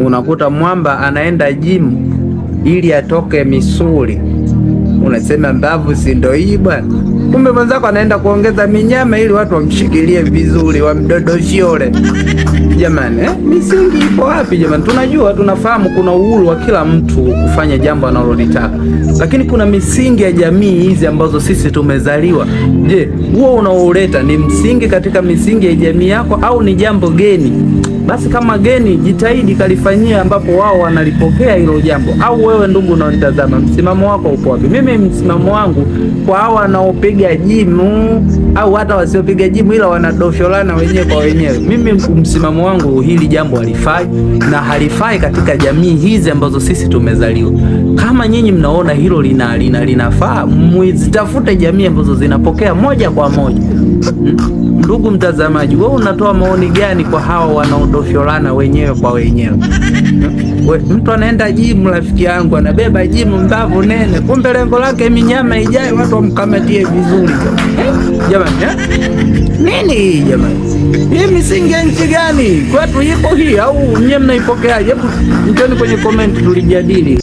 Unakuta mwamba anaenda gym ili atoke misuli, unasema mbavu si ndio hii bwana? Kumbe mwenzako anaenda kuongeza minyama ili watu wamshikilie vizuri, wamdodoshiole. Jamani, misingi ipo wapi jamani? Tunajua, tunafahamu kuna uhuru wa kila mtu kufanya jambo analolitaka, lakini kuna misingi ya jamii hizi ambazo sisi tumezaliwa. Je, huo unaoleta ni msingi katika misingi ya jamii yako au ni jambo geni? Basi kama geni, jitahidi kalifanyia ambapo wao wanalipokea hilo jambo. Au wewe ndugu unaonitazama, msimamo wako upo wapi? Mimi msimamo wangu kwa hao wanaopiga jimu au hata wasiopiga jimu ila wanadosholana wenyewe kwa wenyewe, mimi msimamo wangu hili jambo halifai na halifai katika jamii hizi ambazo sisi tumezaliwa. Kama nyinyi mnaona hilo linafaa, mzitafute jamii ambazo zinapokea moja kwa moja. Ndugu mtazamaji, wewe unatoa maoni gani kwa hao wanaodosholana wenyewe kwa wenyewe? Mtu anaenda jimu, rafiki yangu, anabeba jimu mbavu nene, kumbe lengo lake minyama ijae watu wamkamatie vizuri. Jamani, nini hii jamani? Hii misingi ya nchi gani? Kwetu ipo hii au nyinyi mnaipokeaje? Hebu njoni kwenye comment tulijadili.